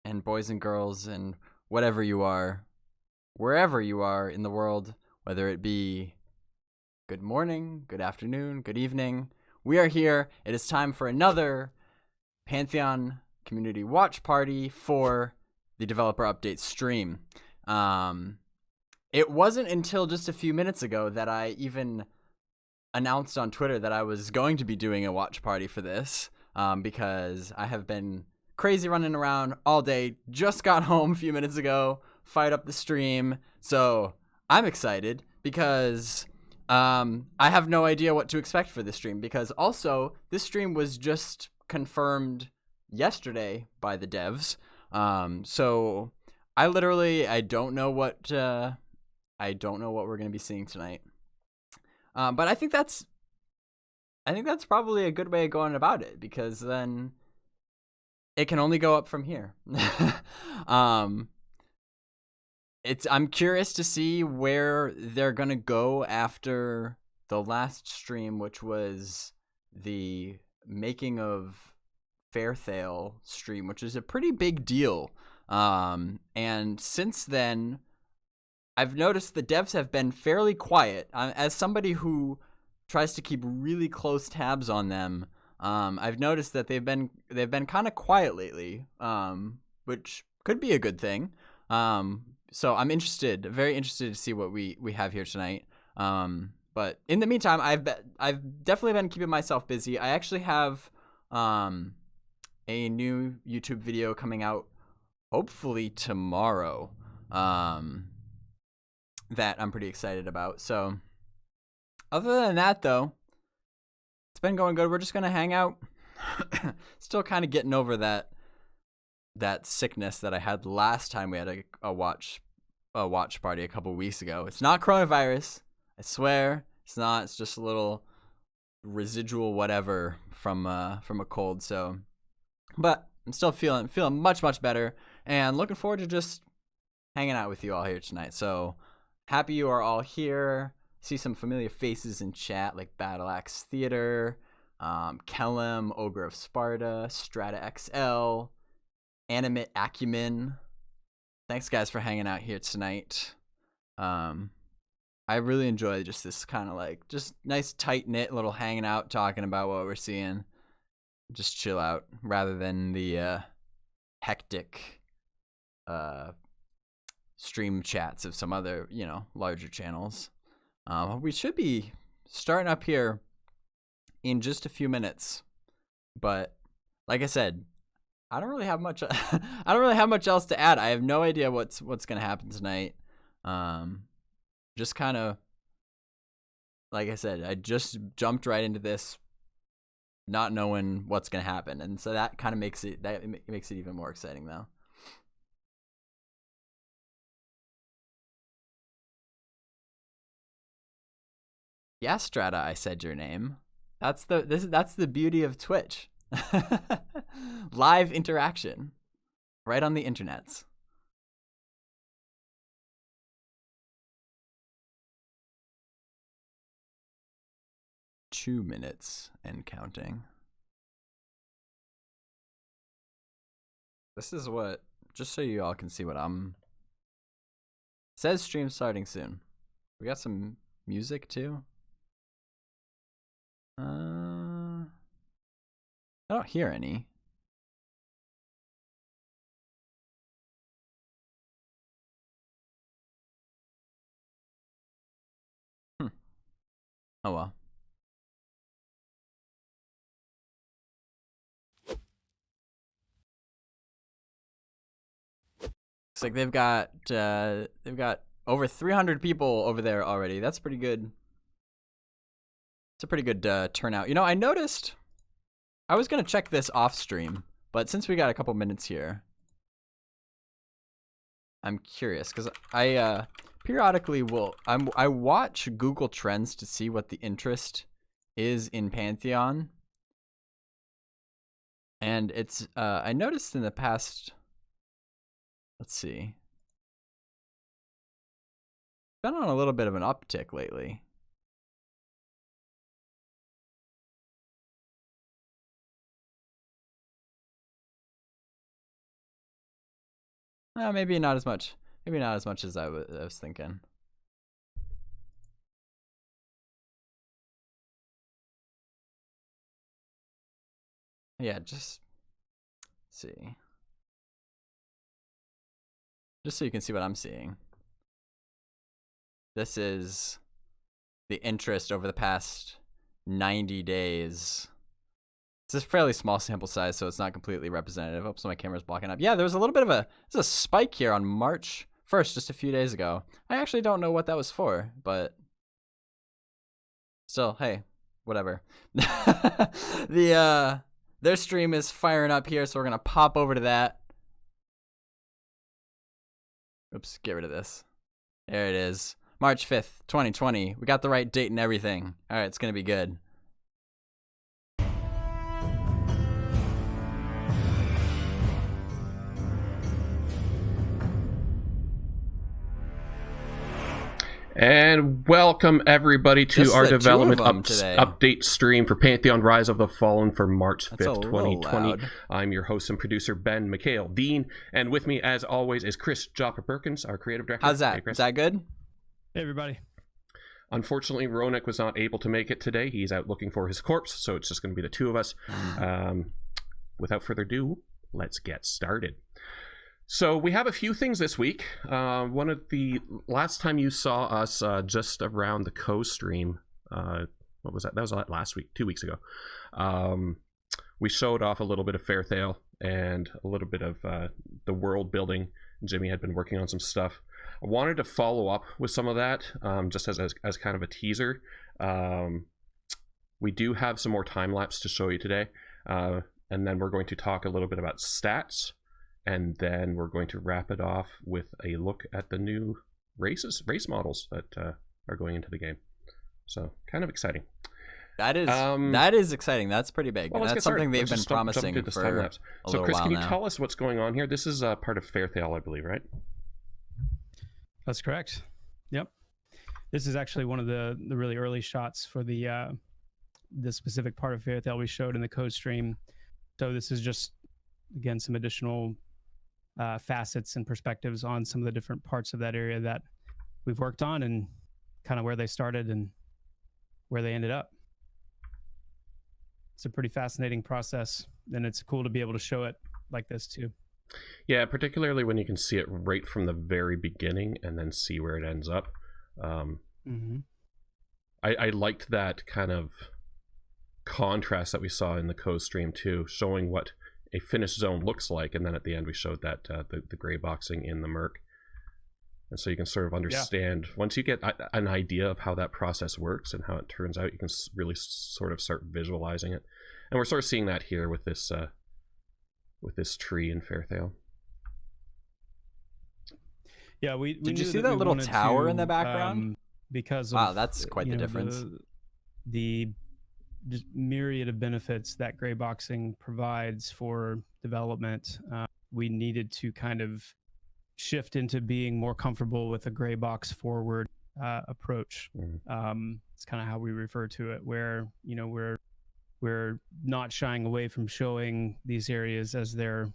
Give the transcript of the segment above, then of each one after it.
and boys and girls and whatever you are, wherever you are in the world, whether it be good morning, good afternoon, good evening. We are here. It is time for another Pantheon community watch party for the developer update stream. It wasn't until just a few minutes ago that I even announced on Twitter that I was going to be doing a watch party for this, because I have been crazy running around all day. Just got home a few minutes ago, fired up the stream. So I'm excited because I have no idea what to expect for this stream, because also this stream was just confirmed yesterday by the devs. So I don't know what we're going to be seeing tonight. But I think that's probably a good way of going about it, because then it can only go up from here. I'm curious to see where they're gonna go after the last stream, which was the making of Fairthale stream, which is a pretty big deal. And since then, I've noticed the devs have been fairly quiet. As somebody who tries to keep really close tabs on them, I've noticed that they've been kind of quiet lately, which could be a good thing. So I'm very interested to see what we have here tonight. But in the meantime, I've definitely been keeping myself busy. I actually have a new YouTube video coming out hopefully tomorrow. That I'm pretty excited about. So other than that, though, it's been going good. We're just gonna hang out. Still kind of getting over that sickness that I had last time we had a watch party a couple weeks ago. It's not coronavirus, I swear. It's not. It's just a little residual whatever from a cold. So, but I'm still feeling much better, and looking forward to just hanging out with you all here tonight. So happy you are all here. See some familiar faces in chat like Battle Axe Theater, Kelem, Ogre of Sparta, Strata XL, Animate Acumen. Thanks guys for hanging out here tonight. I really enjoy just this kind of like just nice tight knit little hanging out, talking about what we're seeing. Just chill out rather than the hectic stream chats of some other, larger channels. We should be starting up here in just a few minutes, but like I said, I don't really have much. I don't really have much else to add. I have no idea what's gonna happen tonight. Just kind of, like I said, I just jumped right into this, not knowing what's gonna happen, and so that kind of makes it even more exciting, though. Yeah, Strata, I said your name. That's the beauty of Twitch. Live interaction. Right on the internets. Two minutes and counting. This is what, just so you all can see what it says stream starting soon. We got some music too. I don't hear any. Oh well. Looks like they've got over 300 people over there already. That's pretty good. It's a pretty good turnout. I noticed. I was gonna check this off stream, but since we got a couple minutes here, I'm curious because I periodically I watch Google Trends to see what the interest is in Pantheon, and it's I noticed in the past. Let's see. Been on a little bit of an uptick lately. Maybe not as much. Maybe not as much as I was thinking. Yeah, just see. Just so you can see what I'm seeing. This is the interest over the past 90 days. It's a fairly small sample size, so it's not completely representative. Oops, my camera's blocking up. Yeah, there was a little bit of there's a spike here on March 1st, just a few days ago. I actually don't know what that was for, but still, hey, whatever. Their stream is firing up here, so we're gonna pop over to that. Oops, get rid of this. There it is. March 5th, 2020. We got the right date and everything. All right, it's going to be good. And welcome everybody to our development update stream for Pantheon Rise of the Fallen for March 5th, 2020. I'm your host and producer, Ben McHale Dean, and with me, as always, is Chris Jopper Perkins, our creative director. How's that? Hey, is that good? Hey, everybody. Unfortunately, Ronek was not able to make it today. He's out looking for his corpse, so it's just going to be the two of us. Without further ado, let's get started. So we have a few things this week. One of the last time you saw us just around the co-stream, what was that? That was last week, 2 weeks ago. We showed off a little bit of Fairthale and a little bit of the world building. Jimmy had been working on some stuff. I wanted to follow up with some of that, just as kind of a teaser. We do have some more time lapse to show you today, and then we're going to talk a little bit about stats, and then we're going to wrap it off with a look at the new race models that are going into the game. So kind of exciting. That is exciting. That's pretty big. Well, that's something they've been promising for a little So Chris, while can you now. tell us what's going on here? This is part of Fairthale, I believe, right? That's correct. Yep. This is actually one of the really early shots for the specific part of Fairthale we showed in the code stream. So this is just, again, some additional facets and perspectives on some of the different parts of that area that we've worked on and kind of where they started and where they ended up. It's a pretty fascinating process, and it's cool to be able to show it like this too. Yeah, particularly when you can see it right from the very beginning and then see where it ends up. I liked that kind of contrast that we saw in the co-stream too, showing what a finished zone looks like, and then at the end we showed that the gray boxing in the Merc. And so you can sort of understand, once you get an idea of how that process works and how it turns out, you can really sort of start visualizing it. And we're sort of seeing that here with this tree in Fairthale. Yeah, we did you see that little tower in the background? Because wow, that's quite the difference. The just myriad of benefits that gray boxing provides for development. We needed to kind of shift into being more comfortable with a gray box forward approach. It's kind of how we refer to it, where we're not shying away from showing these areas as they're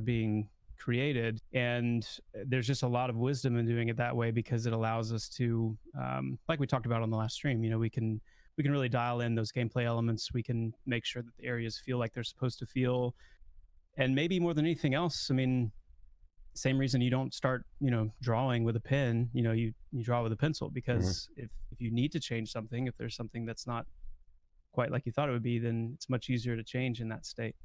being created, and there's just a lot of wisdom in doing it that way, because it allows us to, like we talked about on the last stream, we can really dial in those gameplay elements. We can make sure that the areas feel like they're supposed to feel, and maybe more than anything else, same reason you don't start drawing with a pen. You draw with a pencil, because if you need to change something, if there's something that's not quite like you thought it would be, then it's much easier to change in that state.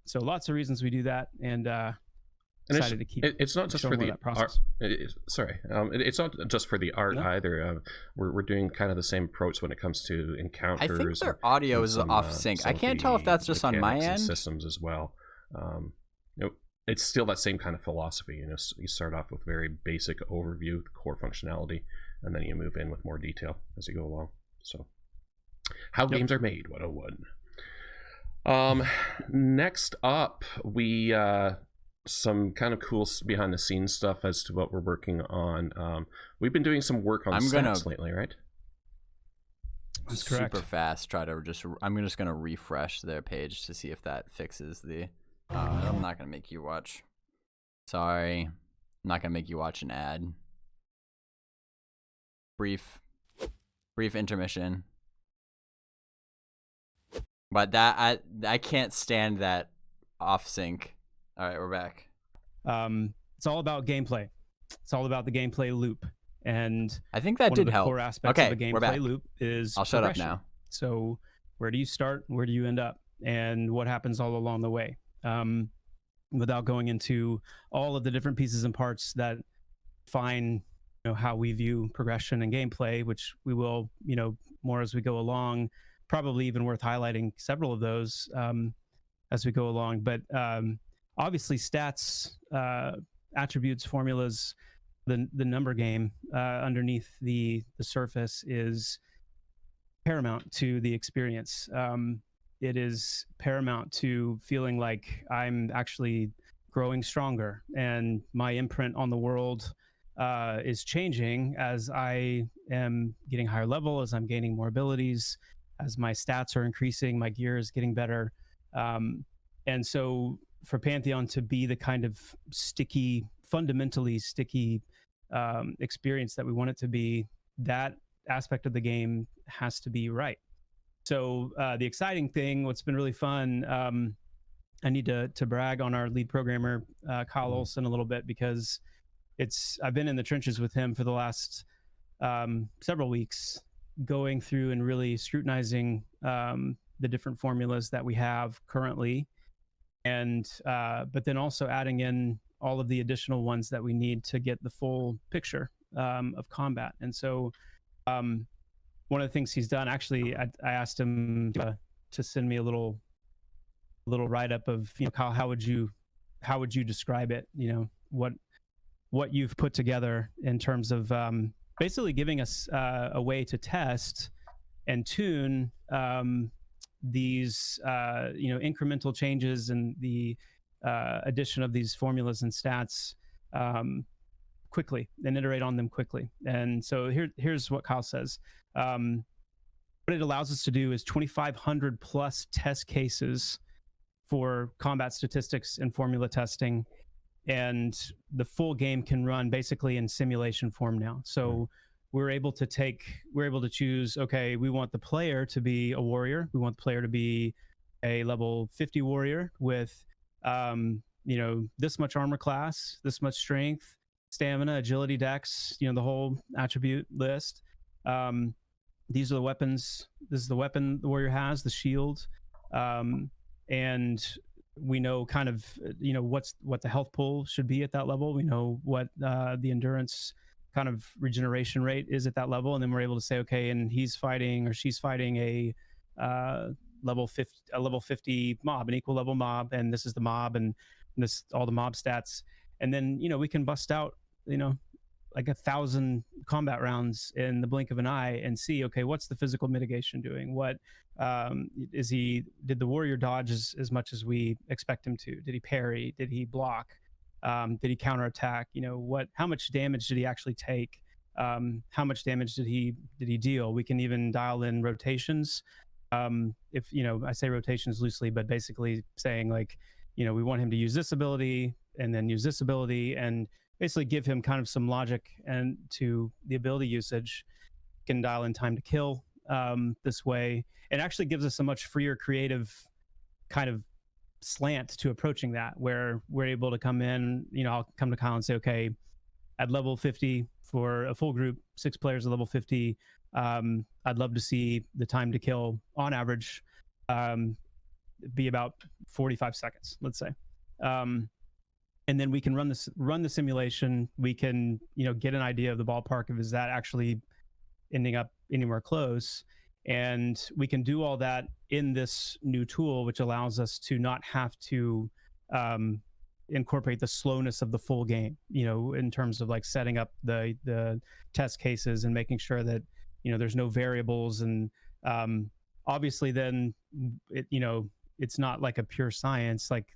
So lots of reasons we do that, and decided to keep. It's not just for the art. It's not just for the art either. We're doing kind of the same approach when it comes to encounters. I think their audio is off sync. I can't tell if that's just on my end. Systems as well. It's still that same kind of philosophy. You start off with very basic overview, the core functionality, and then you move in with more detail as you go along. So, how games are made 101. Next up, we some kind of cool behind the scenes stuff as to what we're working on. We've been doing some work on stats lately, right? That's correct. Super fast. I'm just gonna refresh their page to see if that fixes the. I'm not gonna make you watch. Sorry. I'm not gonna make you watch an ad. Brief intermission. But that I can't stand that off sync. All right, we're back. It's all about gameplay. It's all about the gameplay loop, and I think that did help. Core aspects Okay, of the we're back. gameplay loop is I'll shut up progression. now. So where do you start? Where do you end up? And what happens all along the way? Without going into all of the different pieces and parts that define, how we view progression and gameplay, which we will, more as we go along. Probably even worth highlighting several of those as we go along. But obviously, stats, attributes, formulas, the number game underneath the surface is paramount to the experience. It is paramount to feeling like I'm actually growing stronger, and my imprint on the world is changing as I am getting higher level, as I'm gaining more abilities, as my stats are increasing, my gear is getting better. And so for Pantheon to be the kind of fundamentally sticky experience that we want it to be, that aspect of the game has to be right. So the exciting thing, what's been really fun, I need to brag on our lead programmer, Kyle Olson, a little bit, because I've been in the trenches with him for the last several weeks, going through and really scrutinizing the different formulas that we have currently, and but then also adding in all of the additional ones that we need to get the full picture of combat. And so one of the things he's done, actually, I asked him to send me a little write-up of, Kyle, how would you describe it? What you've put together in terms of basically giving us a way to test and tune these incremental changes and the addition of these formulas and stats quickly, and iterate on them quickly. And so here's what Kyle says. What it allows us to do is 2,500 plus test cases for combat statistics and formula testing, and the full game can run basically in simulation form now. So we're able to choose, okay, we want the player to be a warrior, we want the player to be a level 50 warrior with this much armor class, this much strength, stamina, agility, dex, the whole attribute list. These are the weapons. This is the weapon the warrior has, the shield, and we know kind of what the health pool should be at that level. We know what the endurance kind of regeneration rate is at that level, and then we're able to say, okay, and he's fighting or she's fighting a level 50 mob, an equal level mob, and this is the mob, and this all the mob stats, and then we can bust out like 1,000 combat rounds in the blink of an eye and see, okay, what's the physical mitigation doing? What did the warrior dodge as much as we expect him to? Did he parry? Did he block? Did he counterattack? How much damage did he actually take? How much damage did he deal? We can even dial in rotations. If I say rotations loosely, but basically saying like, we want him to use this ability and then use this ability, and basically give him kind of some logic and to the ability usage. Can dial in time to kill this way. It actually gives us a much freer creative kind of slant to approaching that, where we're able to come in, I'll come to Kyle and say, okay, at level 50 for a full group, 6 players at level 50, I'd love to see the time to kill on average be about 45 seconds, let's say. And then we can run the simulation. We can, get an idea of the ballpark of, is that actually ending up anywhere close? And we can do all that in this new tool, which allows us to not have to incorporate the slowness of the full game, in terms of like setting up the test cases and making sure that, there's no variables. And obviously then, it's not like a pure science. Like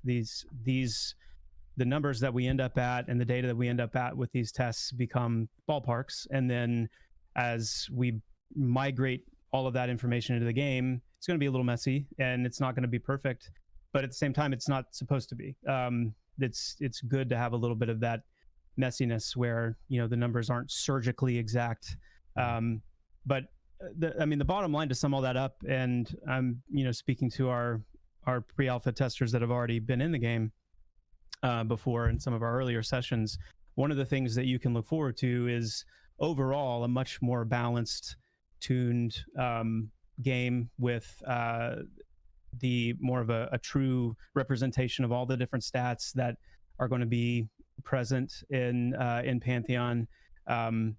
the numbers that we end up at and the data that we end up at with these tests become ballparks. And then as we migrate all of that information into the game, it's going to be a little messy and it's not going to be perfect, but at the same time, it's not supposed to be. it's good to have a little bit of that messiness where, you know, the numbers aren't surgically exact. But the bottom line, to sum all that up, and I'm, you know, speaking to our pre-alpha testers that have already been in the game before in some of our earlier sessions, one of the things that you can look forward to is overall a much more balanced, tuned game with the more of a true representation of all the different stats that are going to be present in Pantheon. And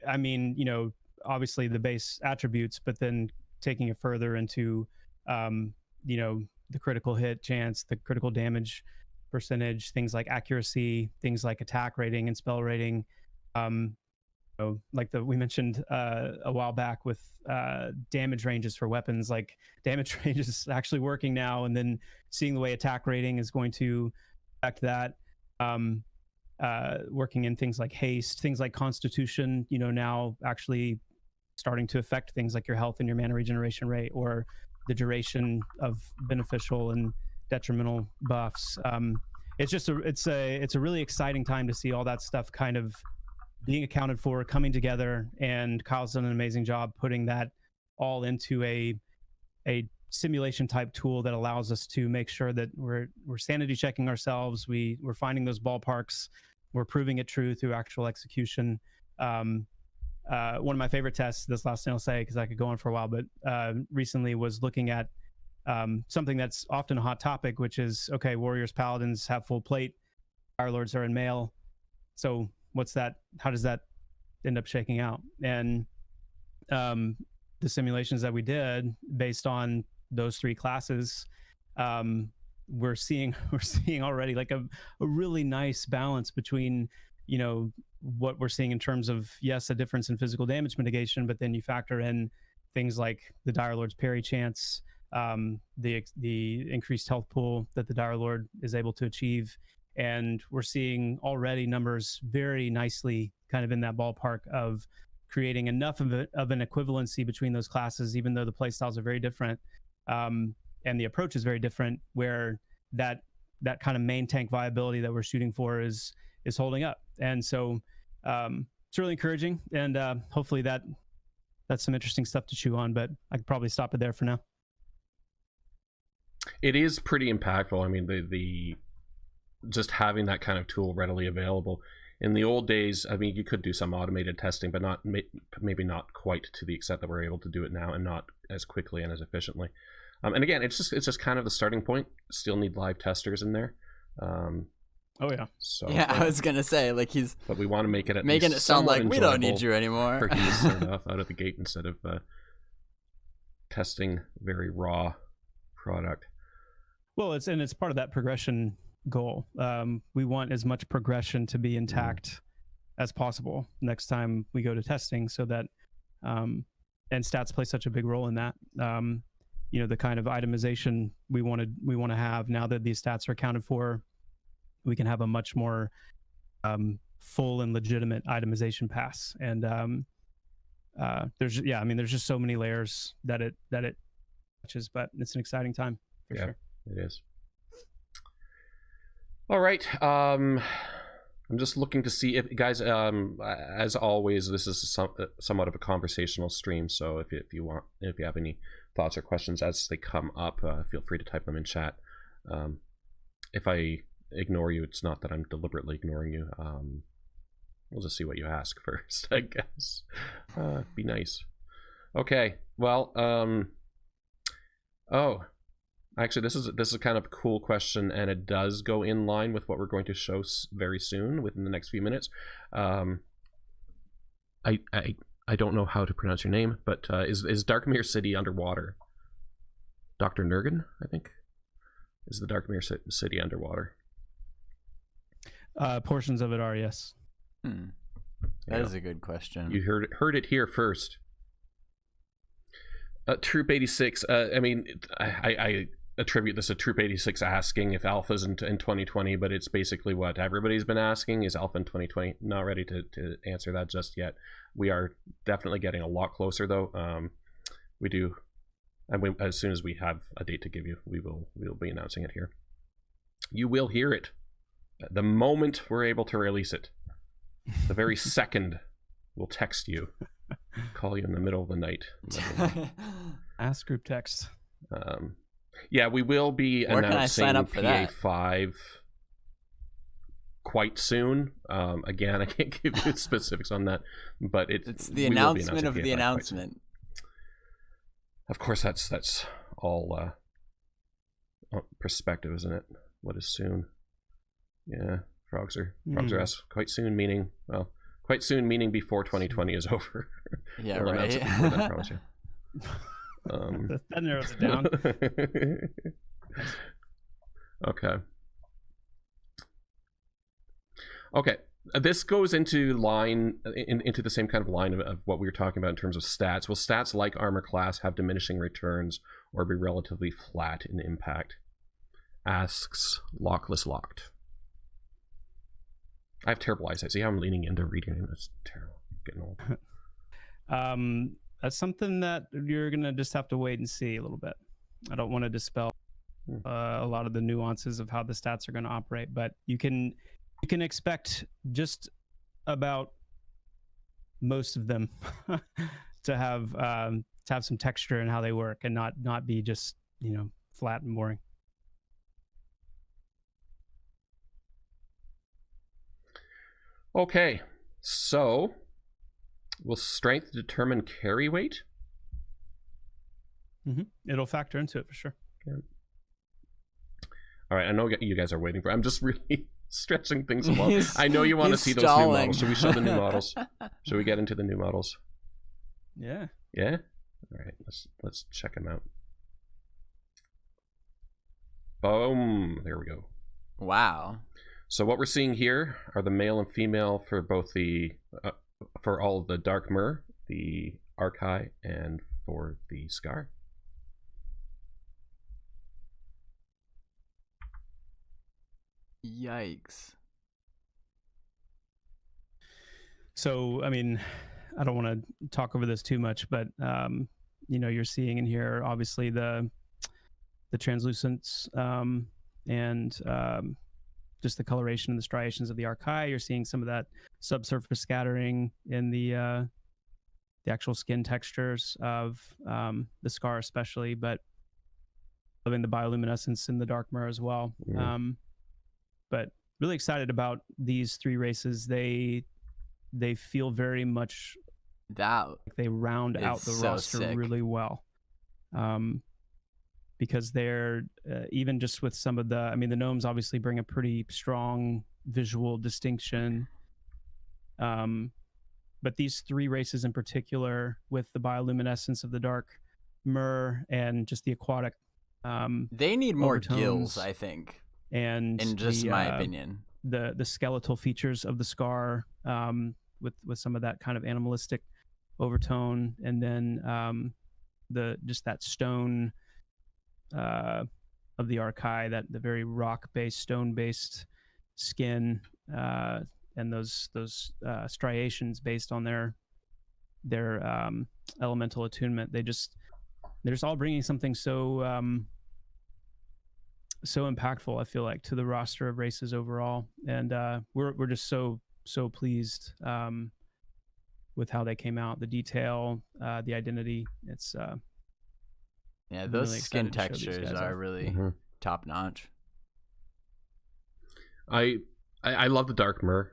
I mean, you know, obviously the base attributes, but then taking it further into, you know, the critical hit chance, the critical damage percentage, things like accuracy, things like attack rating and spell rating. You know, like we mentioned a while back with damage ranges for weapons, like damage range is actually working now, and then seeing the way attack rating is going to affect that. Working in things like haste, things like constitution, you know, now actually starting to affect things like your health and your mana regeneration rate, or the duration of beneficial and detrimental buffs. It's a really exciting time to see all that stuff kind of being accounted for, coming together, and Kyle's done an amazing job putting that all into a simulation type tool that allows us to make sure that we're sanity checking ourselves, we're finding those ballparks, we're proving it true through actual execution. One of my favorite tests, this last thing I'll say because I could go on for a while, but recently was looking at something that's often a hot topic, which is, okay, warriors, paladins have full plate, fire lords are in mail, so what's that? How does that end up shaking out? And the simulations that we did based on those three classes, we're seeing already like a really nice balance between, you know, what we're seeing in terms of, yes, a difference in physical damage mitigation, but then you factor in things like the Dire Lord's parry chance, the increased health pool that the Dire Lord is able to achieve. And we're seeing already numbers very nicely kind of in that ballpark of creating enough of an equivalency between those classes, even though the play styles are very different, and the approach is very different, where that kind of main tank viability that we're shooting for is holding up. And so it's really encouraging, and hopefully that's some interesting stuff to chew on, but I could probably stop it there for now. It is pretty impactful. I mean, the just having that kind of tool readily available. In the old days, I mean, you could do some automated testing, but maybe not quite to the extent that we're able to do it now, and not as quickly and as efficiently. And again, it's just kind of the starting point. Still need live testers in there. Oh yeah. So yeah, I was gonna say, like, but we want to make it making it sound like we don't need you anymore. For you to start off out of the gate instead of testing very raw product. Well, it's part of that progression goal. We want as much progression to be intact as possible next time we go to testing, so that and stats play such a big role in that. You know, the kind of itemization we want to have now that these stats are accounted for, we can have a much more full and legitimate itemization pass. And there's just so many layers that it touches, but it's an exciting time for sure. It is. All right. I'm just looking to see if guys, as always, this is somewhat of a conversational stream. So if you have any thoughts or questions as they come up, feel free to type them in chat. If I ignore you, it's not that I'm deliberately ignoring you. We'll just see what you ask first, I guess. Be nice. Okay. Well, actually, this is kind of a cool question, and it does go in line with what we're going to show very soon, within the next few minutes. I don't know how to pronounce your name, but is Dark Myr City underwater? Dr. Nurgan, I think, is the Dark Myr City underwater? Portions of it are, yes. That is a good question. You heard it here first. Troop 86. I mean, I attribute this to Troop 86 asking if Alpha's in 2020, but it's basically what everybody's been asking: is Alpha in 2020? Not ready to answer that just yet. We are definitely getting a lot closer, though. We do, and as soon as we have a date to give you, we will be announcing it here. You will hear it the moment we're able to release it, the very second, we'll text you, call you in the middle of the night. Ask group text. Yeah, we will be Where can I announcing sign up for that? PA5 quite soon. Again, I can't give you specifics on that, but it's the announcement of the announcement. Of course, that's all perspective, isn't it? What is soon? Yeah, frogs are us. Quite soon meaning, well, quite soon meaning before 2020 is over. Yeah, we'll right. announce it before that, I promise you. That narrows it down. Okay. This goes into into the same kind of line of what we were talking about in terms of stats. Will stats like armor class have diminishing returns or be relatively flat in impact? Asks Lockless Locked. I have terrible eyesight. See how I'm leaning into reading it? It's terrible. Getting old. That's something that you're gonna just have to wait and see a little bit. I don't want to dispel a lot of the nuances of how the stats are going to operate, but you can expect just about most of them to have some texture in how they work and not be just, you know, flat and boring. Okay, so will strength determine carry weight? It'll factor into it for sure. Yeah. All right, I know you guys are waiting for. I'm just really stretching things along. I know you want to see those new models. Should we show the new models? Should we get into the new models? Yeah. Yeah. All right, let's check them out. Boom! There we go. Wow. So what we're seeing here are the male and female for both the for all of the Dark Myr, the Archai, and for the Skar. Yikes. So, I mean, I don't want to talk over this too much, but you know, you're seeing in here obviously the translucence and just the coloration and the striations of the Archai. You're seeing some of that subsurface scattering in the actual skin textures of the Skar especially, but loving the bioluminescence in the Dark Myr as well. But really excited about these three races. They feel very much that like they round out the roster really well. Because they're even just with some of the, I mean, the gnomes obviously bring a pretty strong visual distinction. But these three races in particular, with the bioluminescence of the Dark Myr and just the aquatic, they need more overtones, gills, I think. And in just my opinion, the skeletal features of the Skar, with some of that kind of animalistic overtone, and then just that stone of the Archai, that the very rock-based, stone-based skin, and those striations based on their elemental attunement. They're just all bringing something so impactful, I feel like, to the roster of races overall, and we're just so pleased with how they came out, the detail, the identity. It's yeah, those really skin textures are really top notch. I love the Dark Myr,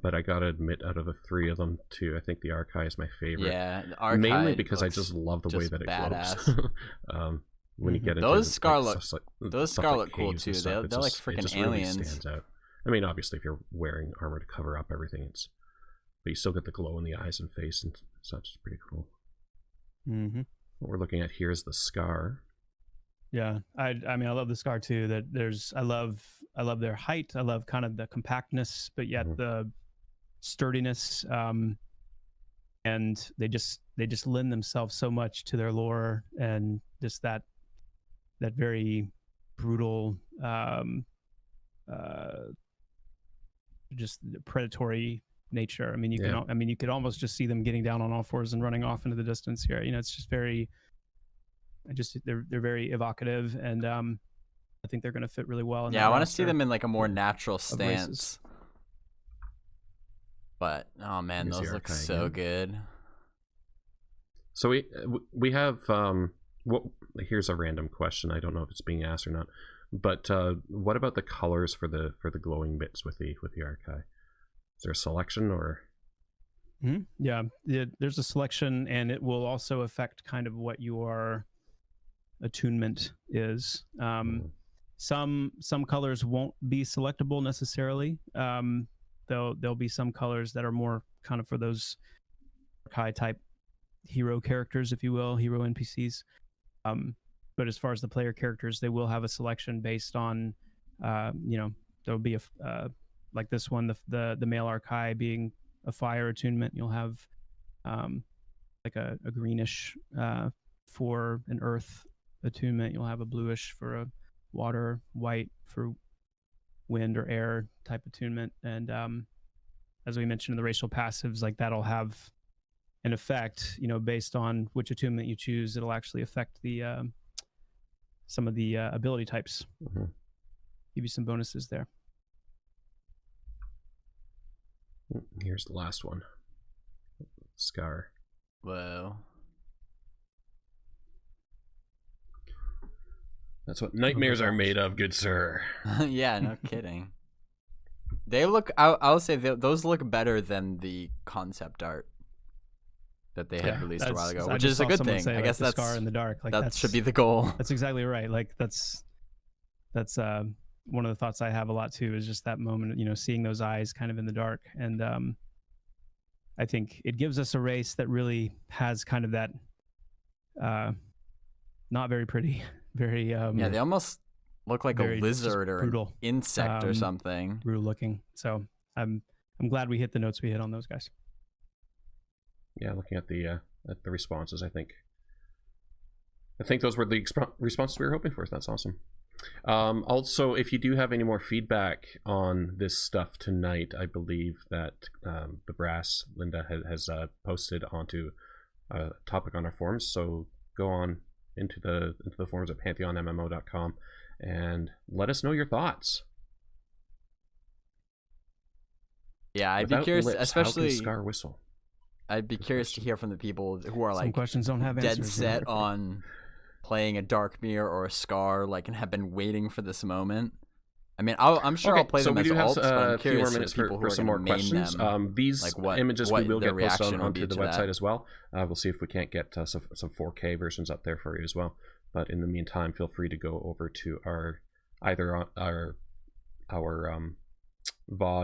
but I gotta admit, out of the three of them too, I think the Archai is my favorite. Yeah, the Archai mainly because I just love the way that it glows. When you get into those Skar look cool too. They're like freaking aliens. Really stands out. I mean, obviously, if you're wearing armor to cover up everything, but you still get the glow in the eyes and face and such. It's pretty cool. What we're looking at here is the Skar. Yeah, I mean, I love the Skar too. That I love their height. I love kind of the compactness, but yet the sturdiness. And they just lend themselves so much to their lore, and just that very brutal, just predatory nature. I mean, you could almost just see them getting down on all fours and running off into the distance here. You know, it's just very, they're very evocative, and I think they're going to fit really well. In Yeah, that I want to roster see them in like a more natural races. stance. But oh man, Here's those the look Archai so again. good. So we have what? Here's a random question. I don't know if it's being asked or not. But what about the colors for the glowing bits with the Archai? Is there a selection or? Mm-hmm. Yeah, there's a selection, and it will also affect kind of what your attunement is. Some colors won't be selectable necessarily. There'll be some colors that are more kind of for those Archai type hero characters, if you will, hero NPCs. But as far as the player characters, they will have a selection based on, there'll be a like this one, the male Archai being a fire attunement. You'll have like a greenish for an earth attunement. You'll have a bluish for a water, white for wind or air type attunement. And as we mentioned in the racial passives, like that'll have an effect, based on which attunement you choose. It'll actually affect the some of the ability types. Mm-hmm. Give you some bonuses there. Here's the last one. Skar. Whoa. That's what nightmares are made of, good sir. Yeah, no kidding. They look. I'll say those look better than the concept art that they had released a while ago, which is a good thing. I guess that's Skar in the dark. Like that should be the goal. That's exactly right. Like that's one of the thoughts I have a lot too, is just that moment, seeing those eyes kind of in the dark. And I think it gives us a race that really has kind of that not very pretty, very yeah, they almost look like a lizard or brutal, an insect or something. Brutal looking. So I'm glad we hit the notes we hit on those guys. Yeah, looking at the responses, I think those were the responses we were hoping for. So that's awesome. Also, if you do have any more feedback on this stuff tonight, I believe that the brass Linda has posted onto a topic on our forums. So go on into the forums at pantheonmmo.com and let us know your thoughts. Yeah, I'd Without be curious, lips, especially how can Skar whistle. I'd be curious to hear from the people who are Some like questions don't have dead answers. set on playing a Dark Myr or a Skar, like, and have been waiting for this moment. I mean, I'm sure I'll play them as alts, but I'm curious minutes for people who for are some more going to main questions. them. These like images we will their get posted reaction would onto be the to website that. as well. We'll see if we can't get some 4K versions up there for you as well. But in the meantime, feel free to go over to our VOD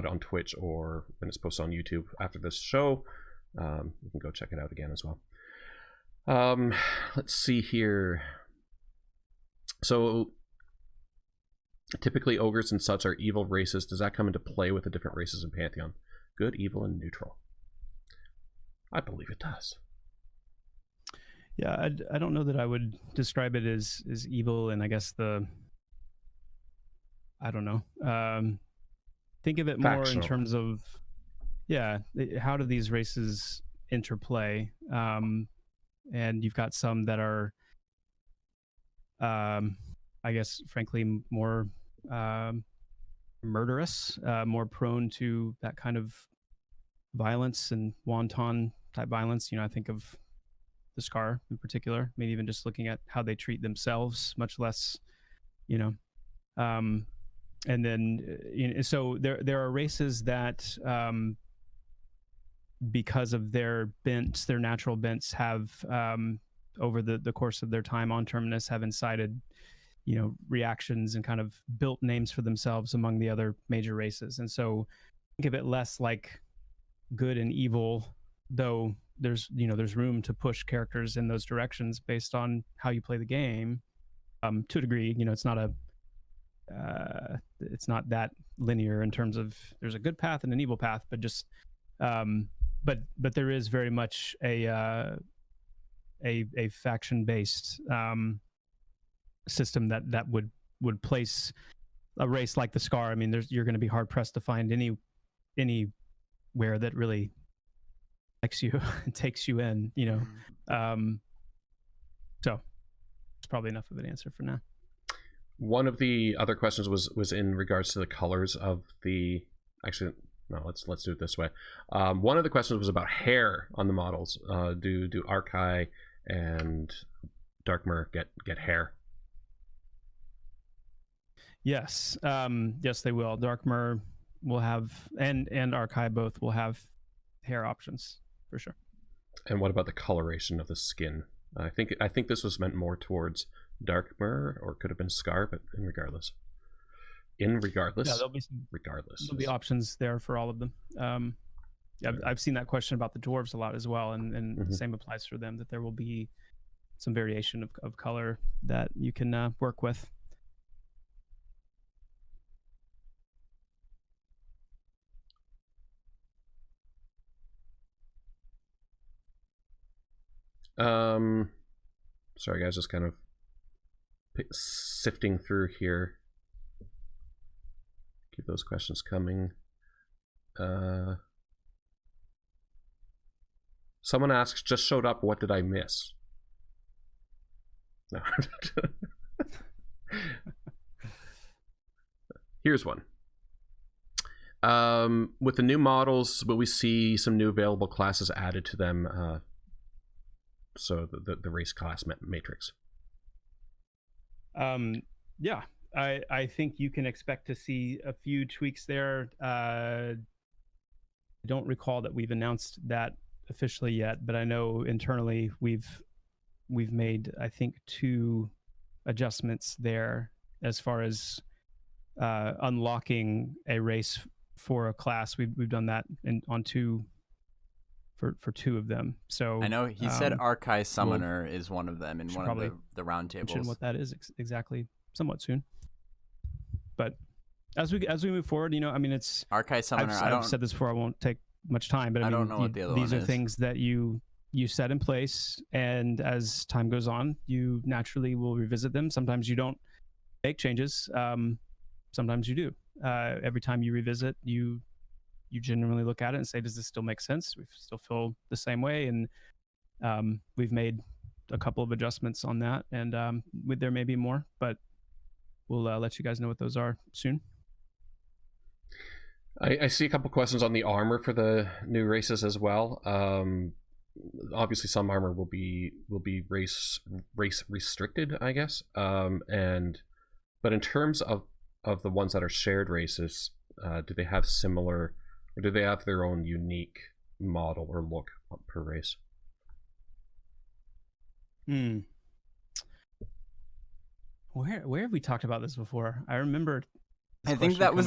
on Twitch, or when it's posted on YouTube after this show. You can go check it out again as well. Let's see here. So typically ogres and such are evil races. Does that come into play with the different races in Pantheon? Good, evil, and neutral. I believe it does. Yeah, I don't know that I would describe it as evil, and I guess I don't know. Think of it more Factional. in terms of, how do these races interplay? And you've got some that are, I guess, frankly, more murderous, more prone to that kind of violence and wanton type violence. I think of the Skar in particular. Maybe even just looking at how they treat themselves, much less, and then so there are races that because of their bents, their natural bents, have over the course of their time on Terminus have incited reactions and kind of built names for themselves among the other major races. And so think of it less like good and evil, though there's room to push characters in those directions based on how you play the game. To a degree, it's not that linear in terms of there's a good path and an evil path, but just but there is very much a faction based system that would place a race like the Skar. I mean, you're going to be hard pressed to find anywhere that really likes you and takes you in. So it's probably enough of an answer for now. One of the other questions was in regards to the colors of the. Actually, no. Let's do it this way. One of the questions was about hair on the models. Do Archai and Dark Myr get hair? Yes. Yes, they will. Dark Myr will have, and Archai both will have hair options for sure. And what about the coloration of the skin? I think this was meant more towards Dark Myr, or could have been Skar, but regardless. Yeah, there'll be options there for all of them. Yeah, I've seen that question about the dwarves a lot as well, and the same applies for them, that there will be some variation of color that you can work with. Sorry guys, just kind of sifting through here. Keep those questions coming. Someone asks, just showed up, what did I miss? No. Here's one. With the new models, will we see some new available classes added to them? So the race class matrix. Yeah, I think you can expect to see a few tweaks there. I don't recall that we've announced that officially yet, but I know internally we've made, I think, 2 adjustments there as far as unlocking a race for a class. We've done that on 2 for 2 of them. So I know he said Archai Summoner is one of them in one of the round tables. Mention what that is exactly somewhat soon. But as we move forward, you know, I mean, it's Archai Summoner. I've said this before. I won't take much time, but I mean, don't know what the other these one are is. things that you set in place, and as time goes on, you naturally will revisit them. Sometimes you don't make changes. Sometimes you do. Every time you revisit, you genuinely look at it and say, does this still make sense? We still feel the same way. And we've made a couple of adjustments on that, and there may be more, but we'll let you guys know what those are soon. I see a couple questions on the armor for the new races as well. Obviously some armor will be race restricted, I guess. But in terms of the ones that are shared races, do they have similar, or do they have their own unique model or look per race? Where have we talked about this before? I remember. I think that was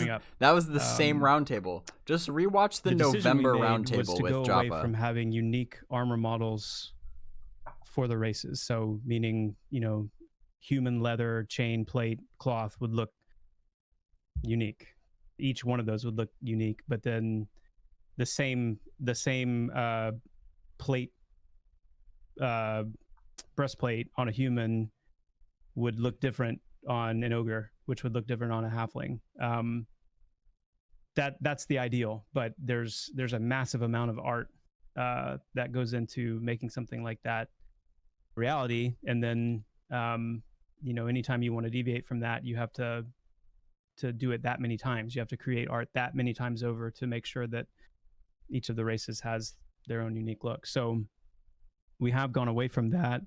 the same roundtable. Just rewatch the November roundtable with Joppa. Go away from having unique armor models for the races. So meaning, you know, human leather, chain, plate, cloth would look unique. Each one of those would look unique, but then the same plate, breastplate on a human would look different on an ogre, which would look different on a halfling. That's the ideal, but there's a massive amount of art that goes into making something like that reality. And then you know, anytime you want to deviate from that, you have to do it that many times. You have to create art that many times over to make sure that each of the races has their own unique look. So we have gone away from that,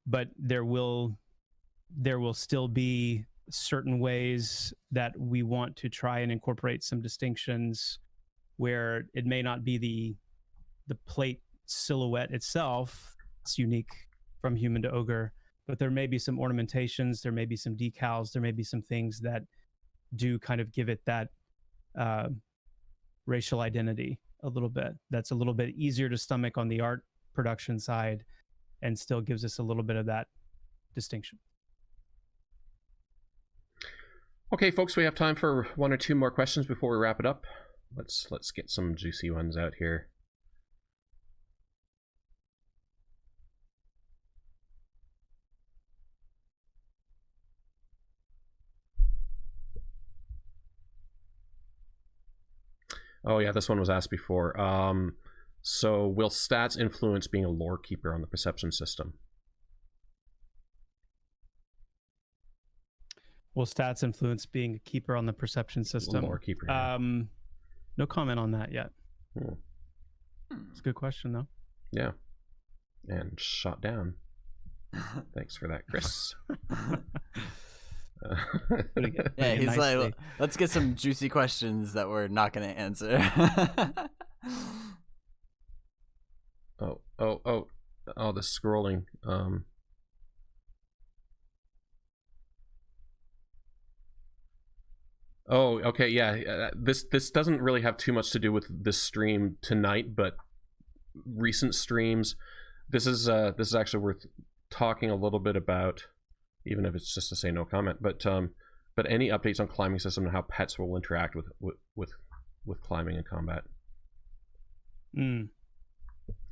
but there will still be certain ways that we want to try and incorporate some distinctions where it may not be the plate silhouette itself. It's unique from human to ogre, but there may be some ornamentations, there may be some decals, there may be some things that do kind of give it that racial identity a little bit. That's a little bit easier to stomach on the art production side and still gives us a little bit of that distinction. Okay, folks, we have time for 1 or 2 more questions before we wrap it up. Let's get some juicy ones out here. Oh yeah, this one was asked before. So will stats influence being a lore keeper on the perception system? Will stats influence being a keeper on the perception system? More keeper. Yeah. No comment on that yet. Hmm. It's a good question, though. Yeah. And shot down. Thanks for that, Chris. Yeah, he's like, let's get some juicy questions that we're not going to answer. Oh, the scrolling. Oh, okay, yeah. This doesn't really have too much to do with this stream tonight, but recent streams. This is actually worth talking a little bit about, even if it's just to say no comment. But any updates on climbing system and how pets will interact with climbing and combat.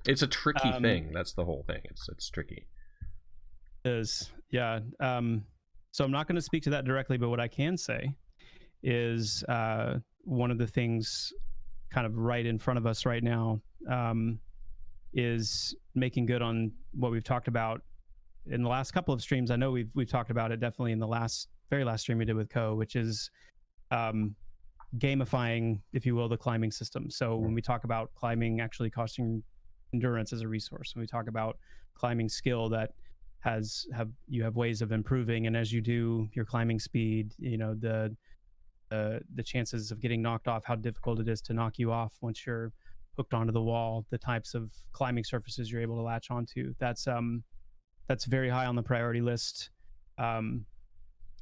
It's a tricky thing. That's the whole thing. It's tricky. It is, yeah. So I'm not going to speak to that directly, but what I can say is one of the things kind of right in front of us right now is making good on what we've talked about in the last couple of streams. I know we've talked about it definitely in the very last stream we did with Co, which is gamifying, if you will, the climbing system. So when we talk about climbing actually costing endurance as a resource, when we talk about climbing skill that you have ways of improving, and as you do your climbing speed, you know, the chances of getting knocked off, how difficult it is to knock you off once you're hooked onto the wall, the types of climbing surfaces you're able to latch onto, that's very high on the priority list.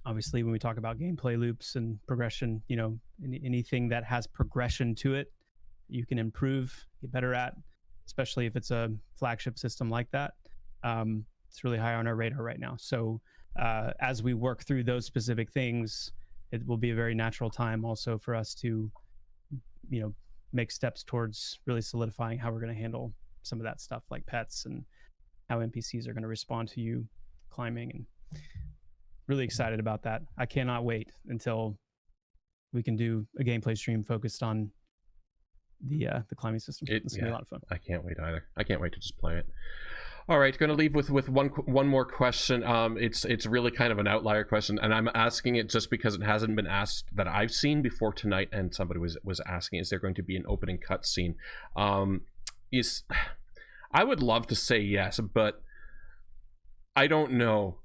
Obviously when we talk about gameplay loops and progression, you know, anything that has progression to it, you can improve, get better at, especially if it's a flagship system like that. It's really high on our radar right now. So as we work through those specific things, it will be a very natural time also for us to, you know, make steps towards really solidifying how we're going to handle some of that stuff like pets and how NPCs are going to respond to you climbing, and really excited about that. I cannot wait until we can do a gameplay stream focused on the climbing system. It's going to be a lot of fun. I can't wait either. I can't wait to just play it. All right, going to leave with one more question. It's really kind of an outlier question, and I'm asking it just because it hasn't been asked that I've seen before tonight. And somebody was asking, is there going to be an opening cutscene? I would love to say yes, but I don't know.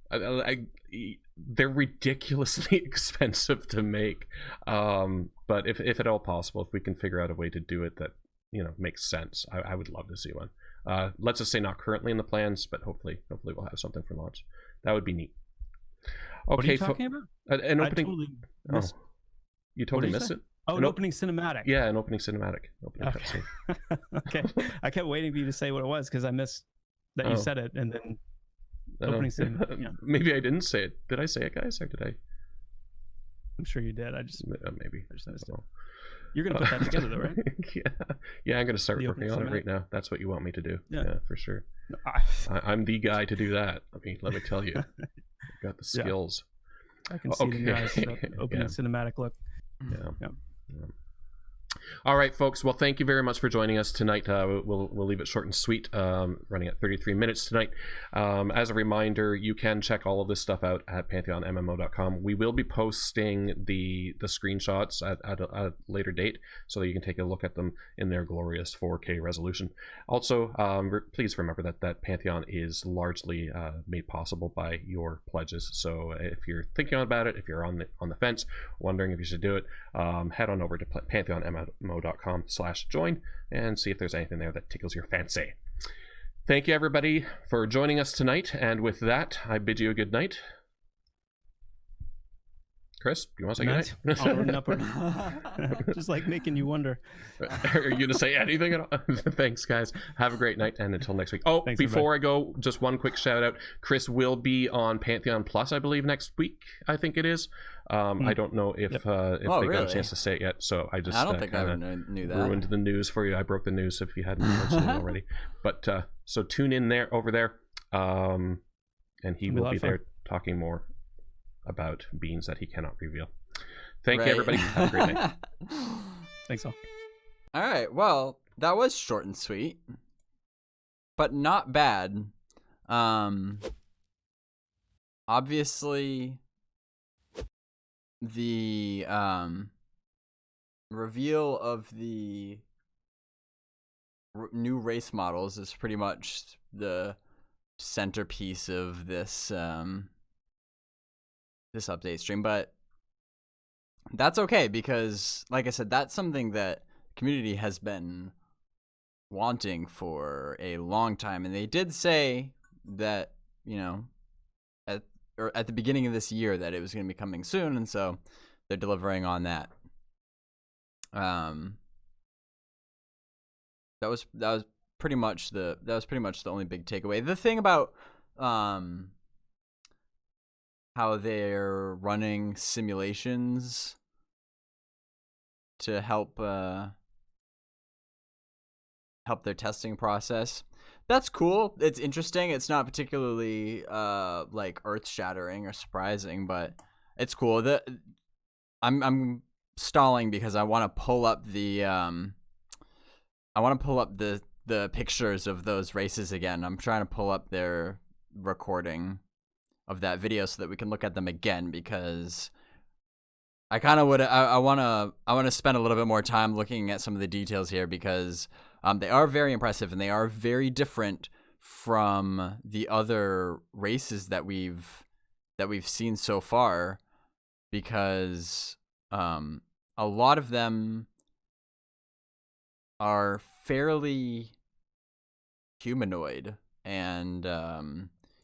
They're ridiculously expensive to make. But if at all possible, if we can figure out a way to do it that, you know, makes sense, I would love to see one. Let's just say not currently in the plans, but hopefully we'll have something for launch. That would be neat. Okay, what are you talking about? An opening. Totally missed. You totally missed it? Oh, an opening cinematic. Yeah, an opening cinematic. Okay. Okay. I kept waiting for you to say what it was because I missed that you said it, and then opening cinematic. Yeah. Maybe I didn't say it. Did I say it, guys, or did I? I'm sure you did. I just missed it. You're gonna put that together, though, right? Yeah. I'm gonna start working on it right now. That's what you want me to do. Yeah, for sure. No, I'm the guy to do that. Let me tell you, I've got the skills. I can see it in your eyes. Opening cinematic look. Yeah. All right, folks. Well, thank you very much for joining us tonight. We'll leave it short and sweet, running at 33 minutes tonight. As a reminder, you can check all of this stuff out at PantheonMMO.com. We will be posting the screenshots at a later date so that you can take a look at them in their glorious 4K resolution. Also, please remember that Pantheon is largely made possible by your pledges. So if you're thinking about it, if you're on the fence, wondering if you should do it, head on over to PantheonMMO.com/join and see if there's anything there that tickles your fancy. Thank you, everybody, for joining us tonight. And with that, I bid you a good night. Chris, do you want to say good night? Upward. Just like making you wonder. Are you going to say anything at all? Thanks, guys. Have a great night, and until next week. Oh, thanks, before I go, just one quick shout out. Chris will be on Pantheon Plus, I believe, next week. I think it is. I don't know if they got a chance to say it yet, so I don't think I knew that. Ruined the news for you. I broke the news if you hadn't mentioned it already. But so tune in over there, and he will be there talking more about beings that he cannot reveal. Thank you, everybody. Have a great night. Thanks all. All right. Well, that was short and sweet, but not bad. Obviously, the reveal of the new race models is pretty much the centerpiece of this this update stream, but that's okay because, like I said, that's something that the community has been wanting for a long time, and they did say that, you know, at the beginning of this year that it was going to be coming soon, and so they're delivering on that. That was pretty much the only big takeaway. The thing about how they're running simulations to help their testing process, that's cool. It's interesting. It's not particularly like earth-shattering or surprising, but it's cool. I'm stalling because I want to pull up the pictures of those races again. I'm trying to pull up their recording of that video so that we can look at them again, because I kind of would I want to spend a little bit more time looking at some of the details here, because they are very impressive and they are very different from the other races that we've seen so far, because a lot of them are fairly humanoid and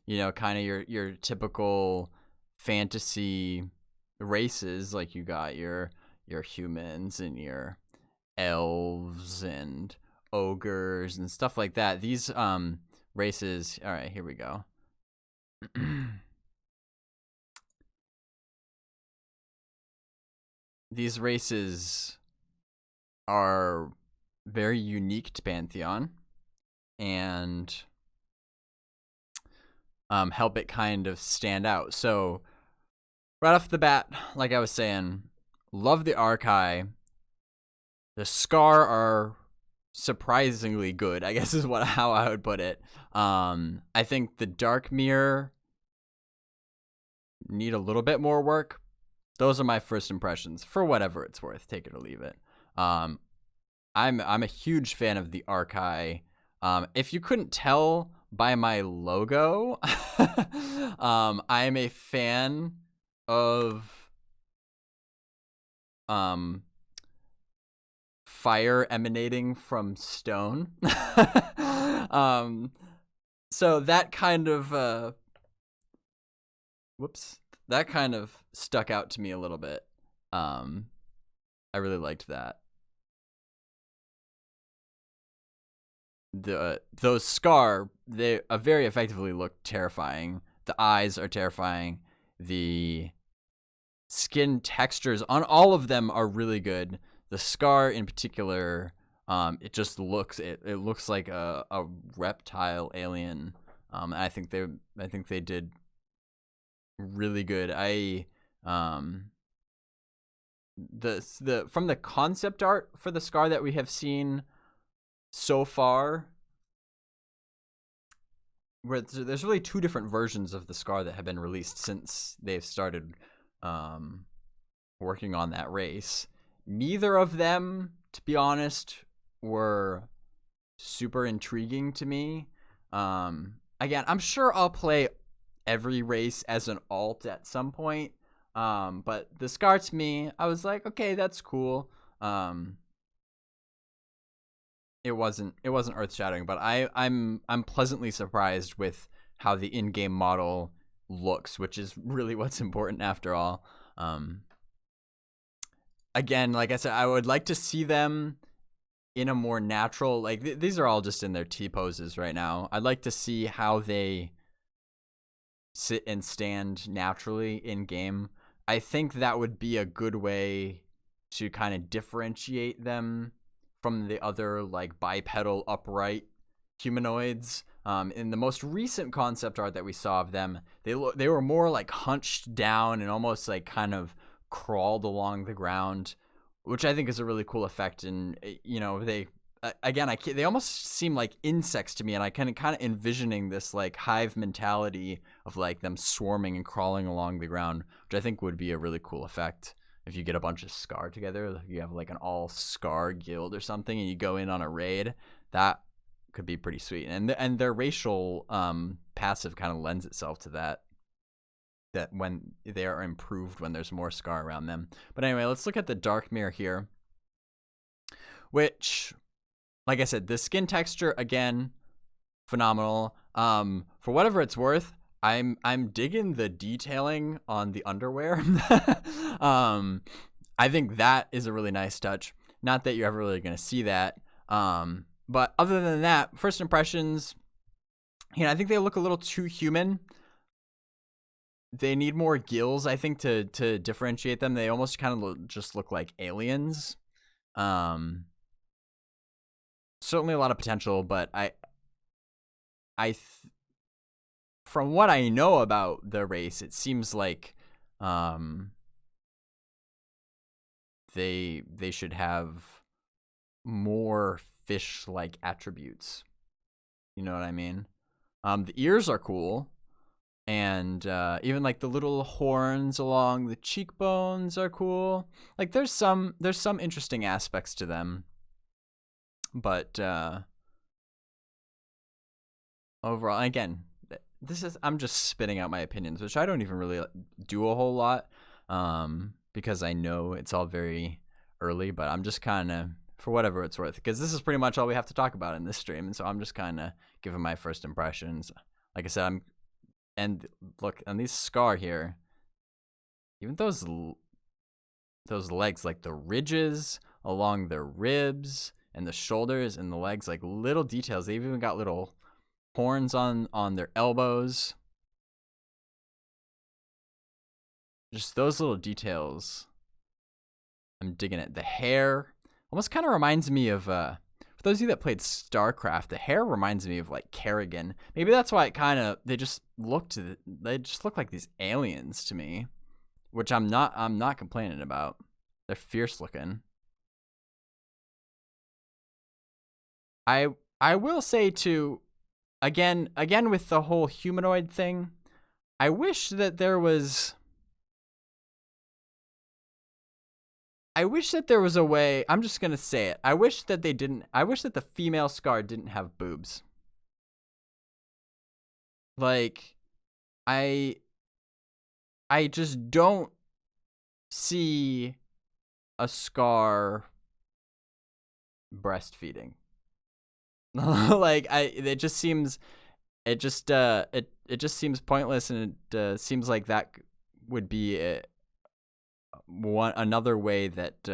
you know, kind of your typical fantasy races. Like, you got your humans and your elves and ogres and stuff like that. These races, all right, here we go. These races are very unique to Pantheon and help it kind of stand out. So right off the bat, like I was saying, love the Archai. The Skar are surprisingly good, I guess is how I would put it. I think the Dark Myr need a little bit more work. Those are my first impressions, for whatever it's worth. Take it or leave it. I'm a huge fan of the Archai. If you couldn't tell by my logo, I am a fan of fire emanating from stone. So that kind of that kind of stuck out to me a little bit. I really liked that. Those Skar, they very effectively look terrifying. The eyes are terrifying. The skin textures on all of them are really good. The Skar in particular, it just looks it looks like a reptile alien. I think they did really good. The from the concept art for the Skar that we have seen so far, where there's really two different versions of the Skar that have been released since they've started working on that race. Neither of them, to be honest, were super intriguing to me. Again, I'm sure I'll play every race as an alt at some point. But the Skar, to me, I was like, okay, that's cool. It wasn't earth-shattering, but I'm pleasantly surprised with how the in-game model looks, which is really what's important after all. Again, like I said, I would like to see them in a more natural, like these are all just in their T-poses right now. I'd like to see how they sit and stand naturally in game. I think that would be a good way to kind of differentiate them from the other like bipedal upright humanoids. In the most recent concept art that we saw of them, they were more like hunched down and almost like kind of crawled along the ground, which I think is a really cool effect. And you know, again, they almost seem like insects to me, and I kind of envisioning this like hive mentality of like them swarming and crawling along the ground, which I think would be a really cool effect if you get a bunch of Skar together. Like you have like an all Skar guild or something, and you go in on a raid. That could be pretty sweet, and their racial passive kind of lends itself to that when they are improved when there's more Skar around them. But anyway, let's look at the Dark Myr here, which, like I said, the skin texture, again, phenomenal. For whatever it's worth, I'm digging the detailing on the underwear. I think that is a really nice touch. Not that you're ever really going to see that. But other than that, first impressions, I think they look a little too human. They need more gills, I think, to differentiate them. They almost kind of just look like aliens. Certainly a lot of potential, but from what I know about the race, it seems like they should have more fish-like attributes. You know what I mean? The ears are cool. And even like the little horns along the cheekbones are cool. Like there's some interesting aspects to them. But overall, again, I'm just spitting out my opinions, which I don't even really do a whole lot because I know it's all very early, but I'm just kind of, for whatever it's worth, because this is pretty much all we have to talk about in this stream, and so I'm just kind of giving my first impressions. Like I said, and look, on these Skar here, even those legs, like the ridges along their ribs and the shoulders and the legs, like little details. They've even got little horns on their elbows. Just those little details. I'm digging it. The hair almost kind of reminds me of for those of you that played StarCraft, the hair reminds me of like Kerrigan. Maybe that's why they just look like these aliens to me, which I'm not complaining about. They're fierce looking. I will say too, again with the whole humanoid thing, I wish that there was a way. I'm just gonna say it. I wish that the female Skar didn't have boobs. Like, I just don't see a Skar breastfeeding. Like, it just seems pointless, and it seems like that would be another way that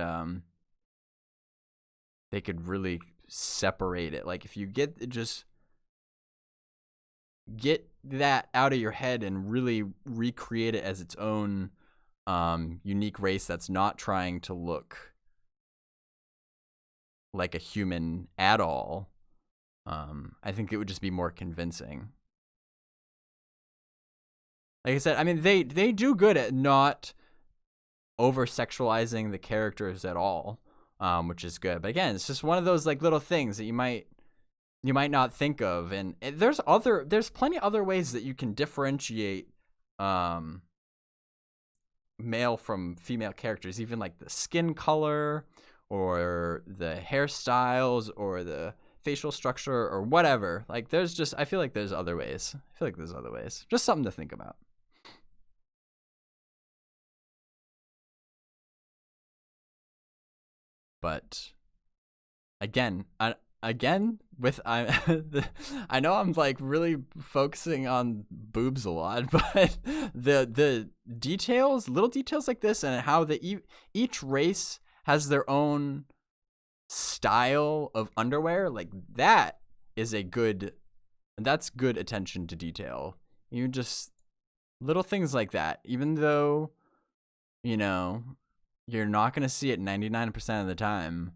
they could really separate it. Like if you get that out of your head and really recreate it as its own unique race that's not trying to look like a human at all, I think it would just be more convincing. Like I said, I mean, they do good at not over-sexualizing the characters at all, which is good. But again, it's just one of those like little things that you might not think of, and there's plenty of other ways that you can differentiate male from female characters, even like the skin color or the hairstyles or the facial structure or whatever. Like I feel like there's other ways. Just something to think about. But again, with I know I'm like really focusing on boobs a lot, but the details, little details like this, and how each race has their own style of underwear, like that's good attention to detail. You just little things like that, even though you're not going to see it 99% of the time.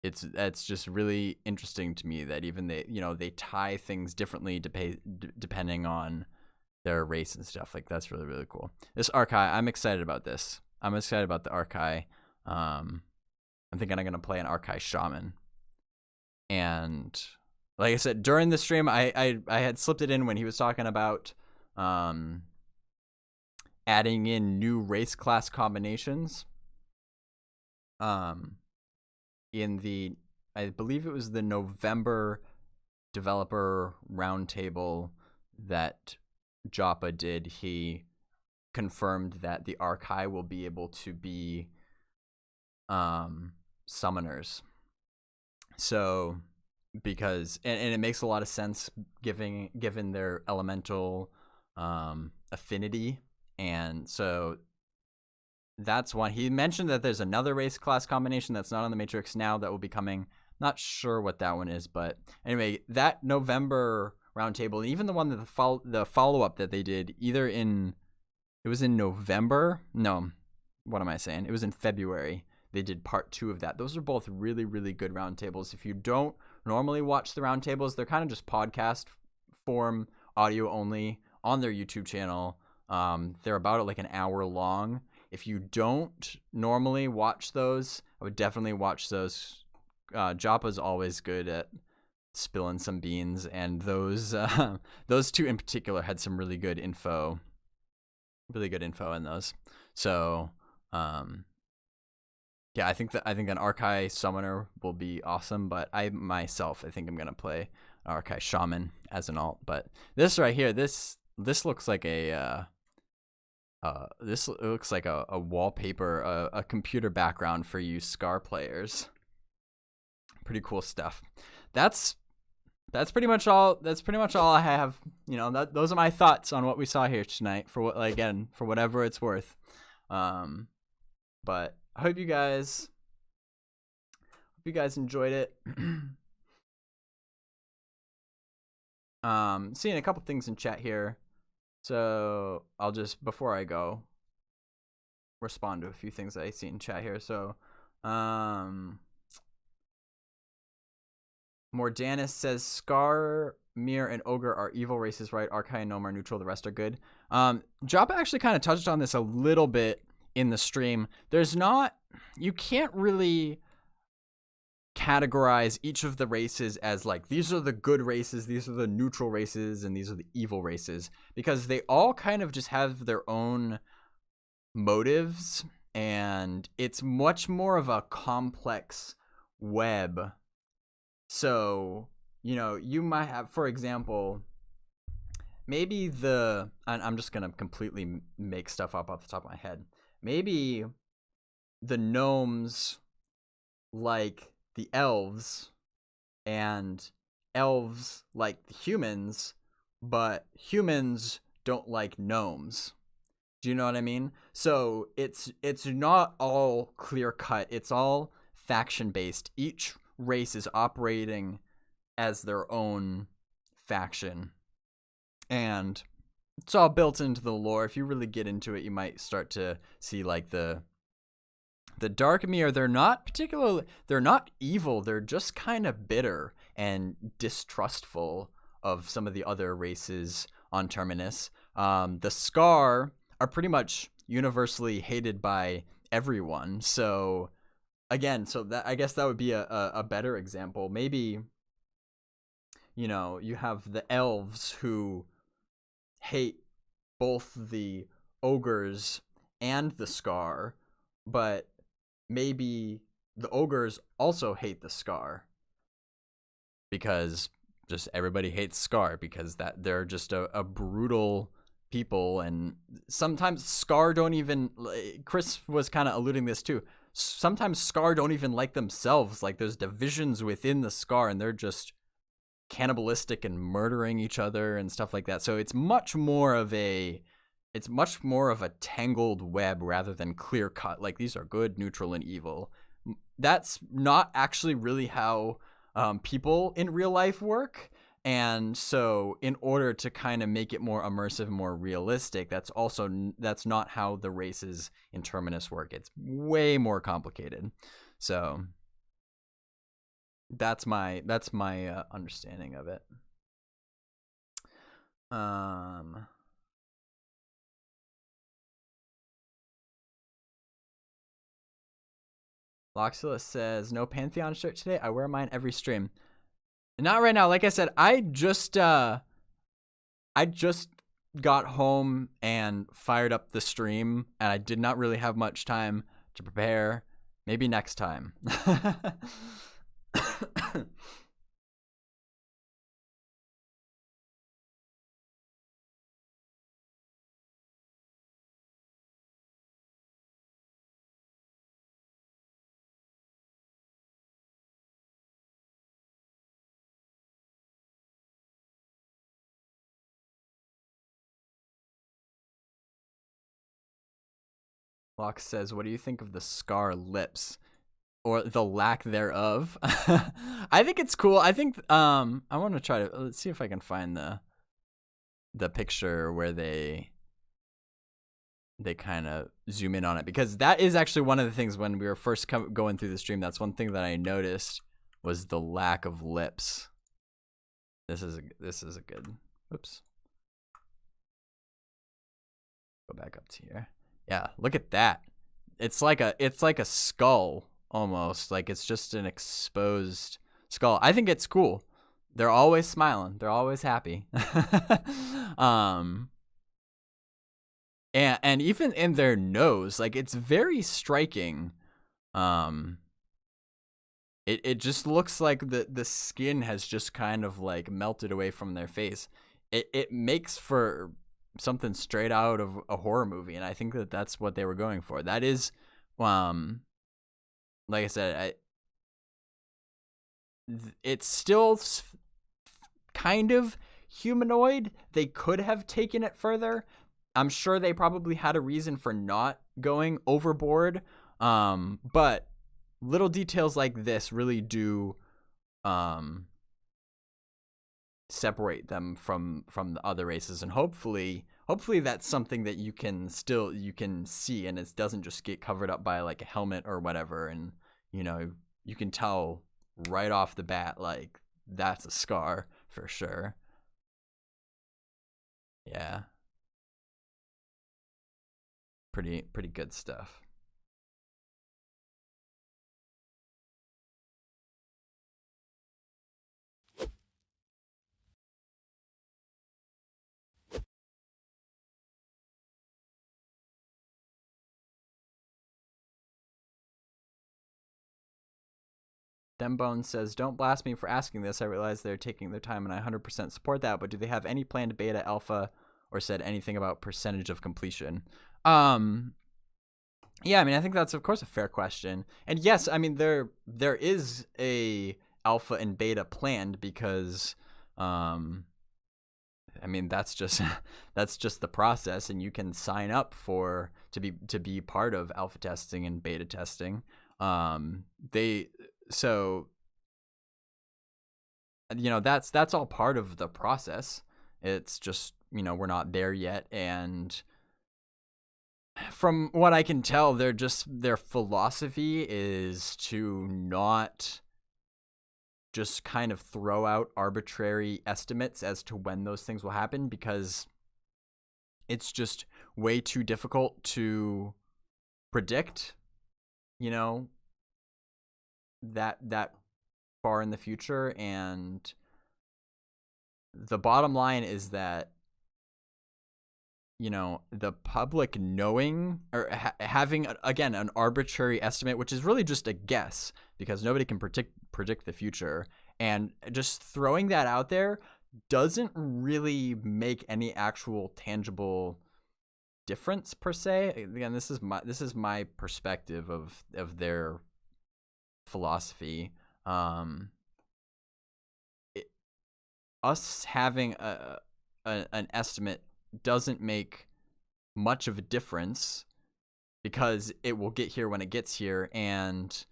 It's just really interesting to me that even they tie things differently depending on their race and stuff. Like that's really, really cool. This Archai, I'm excited about this. I'm excited about the Archai. I'm thinking I'm gonna play an Archai Shaman. And like I said, during the stream, I had slipped it in when he was talking about adding in new race class combinations. In the, I believe it was the November developer roundtable that Joppa did, he confirmed that the Archai will be able to be summoners. So because and it makes a lot of sense given their elemental affinity, and so that's one. He mentioned that there's another race class combination that's not on the Matrix now that will be coming. Not sure what that one is, but anyway, that November roundtable, and even the one that the follow up that they did, it was in November. No, what am I saying? It was in February. They did part 2 of that. Those are both really, really good roundtables. If you don't normally watch the roundtables, they're kind of just podcast form, audio only, on their YouTube channel. They're about like an hour long. If you don't normally watch those, I would definitely watch those. Joppa's always good at spilling some beans, and those 2 in particular had some really good info in those. So yeah, I think an Archai Summoner will be awesome, but I think I'm gonna play Archai Shaman as an alt. But this right here, this looks like a wallpaper, a computer background for you Skar players. Pretty cool stuff. That's pretty much all. That's pretty much all I have. You know, those are my thoughts on what we saw here tonight. For whatever it's worth. But I hope you guys enjoyed it. Seeing a couple things in chat here, so I'll just, before I go, respond to a few things that I see in chat here. So Mordanis says Skar, Myr, and Ogre are evil races, right? Archai and Gnome are neutral, the rest are good. Joppa actually kind of touched on this a little bit in the stream. You can't really categorize each of the races as like, these are the good races, these are the neutral races, and these are the evil races, because they all kind of just have their own motives, and it's much more of a complex web. So, you know, you might have, for example, maybe I'm just going to completely make stuff up off the top of my head. Maybe the gnomes like the elves, and elves like the humans, but humans don't like gnomes. Do you know what I mean? So it's not all clear cut. It's all faction based. Each race is operating as their own faction, and it's all built into the lore. If you really get into it, you might start to see like the Dark Myr, they're not evil, they're just kind of bitter and distrustful of some of the other races on Terminus. The Skar are pretty much universally hated by everyone. So again, that, I guess that would be a better example. Maybe, you know, you have the elves who hate both the ogres and the Skar, but maybe the ogres also hate the Skar because just everybody hates Skar because that they're just a brutal people, and sometimes Skar don't even, Chris was kind of alluding this too, sometimes Skar don't even like themselves. Like there's divisions within the Skar, and they're just cannibalistic and murdering each other and stuff like that. So it's much more of a tangled web rather than clear cut. Like these are good, neutral, and evil. That's not actually really how people in real life work. And so in order to kind of make it more immersive, more realistic, that's not how the races in Terminus work. It's way more complicated. So that's my understanding of it. Loxila says, no Pantheon shirt today. I wear mine every stream. Not right now. Like I said, I just got home and fired up the stream, and I did not really have much time to prepare. Maybe next time. Lox says, what do you think of the Skar lips? Or the lack thereof? I think it's cool. I think, I want to try to, let's see if I can find the picture where they kind of zoom in on it. Because that is actually one of the things when we were first going through the stream, that's one thing that I noticed was the lack of lips. This is a good, oops. Go back up to here. Yeah, look at that. It's like a skull almost. Like it's just an exposed skull. I think it's cool. They're always smiling. They're always happy. And even in their nose, like it's very striking. It just looks like the skin has just kind of like melted away from their face. It makes for something straight out of a horror movie, and I think that's what they were going for. That is, like I said, it's still kind of humanoid. They could have taken it further. I'm sure they probably had a reason for not going overboard, but little details like this really do separate them from the other races, and hopefully that's something that you can see, and it doesn't just get covered up by like a helmet or whatever, and you can tell right off the bat like that's a Skar for sure. Yeah, pretty good stuff. Dembone says, don't blast me for asking this. I realize they're taking their time and I 100% support that, but do they have any planned beta, alpha, or said anything about percentage of completion? Yeah, I mean, I think that's, of course, a fair question. And yes, I mean, there is a alpha and beta planned because, I mean, that's just the process, and you can sign up to be part of alpha testing and beta testing. So, that's all part of the process. It's just, we're not there yet. And from what I can tell, their philosophy is to not just kind of throw out arbitrary estimates as to when those things will happen, because it's just way too difficult to predict, that far in the future. And the bottom line is that the public knowing or having again an arbitrary estimate, which is really just a guess because nobody can predict the future, and just throwing that out there doesn't really make any actual tangible difference per se. Again, this is my perspective of their philosophy. Us having an estimate doesn't make much of a difference because it will get here when it gets here, and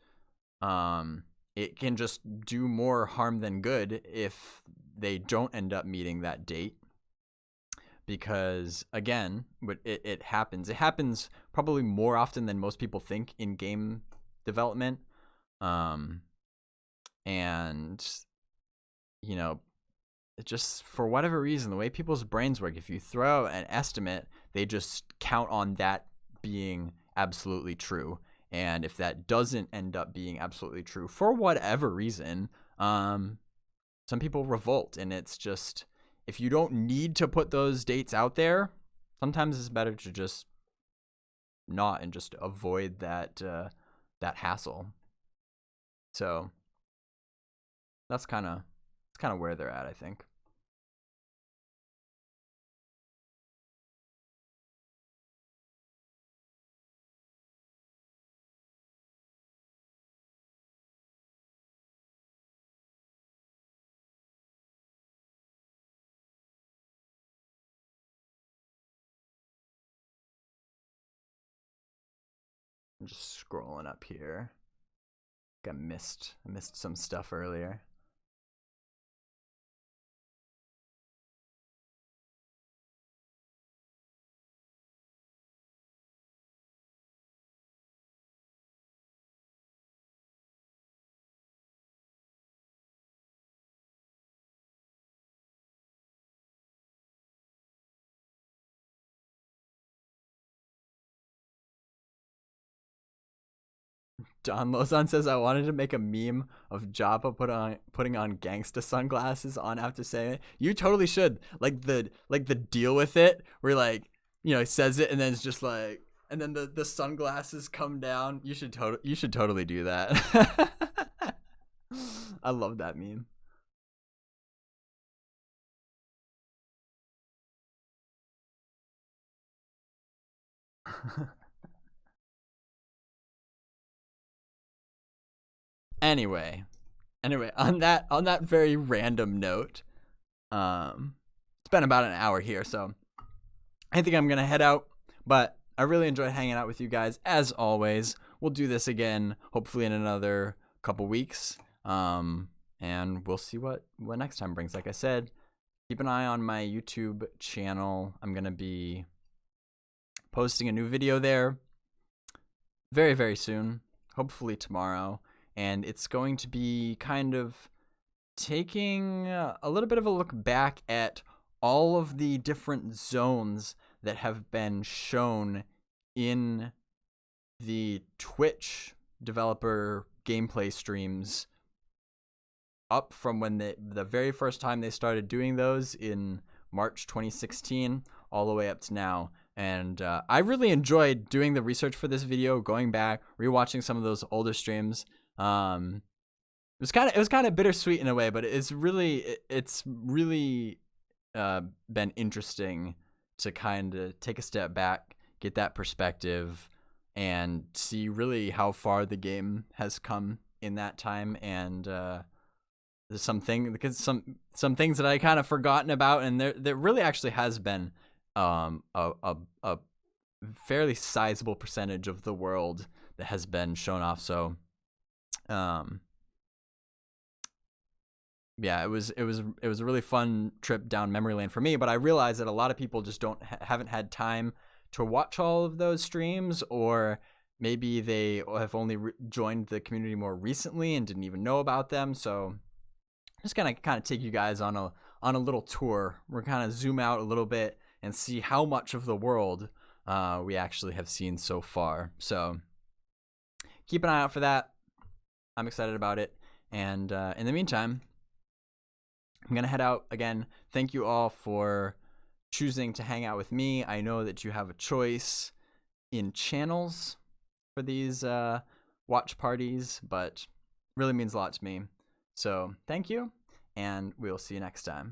it can just do more harm than good if they don't end up meeting that date. Because again, it happens probably more often than most people think in game development. And just for whatever reason, the way people's brains work, if you throw an estimate, they just count on that being absolutely true. And if that doesn't end up being absolutely true for whatever reason, some people revolt. And it's just, if you don't need to put those dates out there, sometimes it's better to just not and just avoid that hassle. So that's kind of where they're at, I think. I'm just scrolling up here. I missed some stuff earlier. Don Lozon says, I wanted to make a meme of Jabba putting on gangsta sunglasses on after saying it. You totally should. Like the deal with it, where like, you know, he says it and then it's just like, and then the sunglasses come down. You should totally do that. I love that meme. Anyway, on that very random note, it's been about an hour here, so I think I'm gonna head out. But I really enjoyed hanging out with you guys as always. We'll do this again, hopefully in another couple weeks, and we'll see what next time brings. Like I said, keep an eye on my YouTube channel. I'm gonna be posting a new video there very, very soon, hopefully tomorrow. And it's going to be kind of taking a little bit of a look back at all of the different zones that have been shown in the Twitch developer gameplay streams up from when the very first time they started doing those in March 2016 all the way up to now. And I really enjoyed doing the research for this video, going back, rewatching some of those older streams. It was kind of bittersweet in a way, but it's really been interesting to kind of take a step back, get that perspective, and see really how far the game has come in that time. And there's some things that I kind of forgotten about, and there really actually has been a fairly sizable percentage of the world that has been shown off. So yeah, it was a really fun trip down memory lane for me, but I realized that a lot of people just haven't had time to watch all of those streams, or maybe they have only joined the community more recently and didn't even know about them. So I'm just gonna kind of take you guys on a little tour. We're kind of zoom out a little bit and see how much of the world we actually have seen so far. So keep an eye out for that. I'm excited about it. And in the meantime, I'm going to head out again. Thank you all for choosing to hang out with me. I know that you have a choice in channels for these watch parties, but really means a lot to me. So thank you, and we'll see you next time.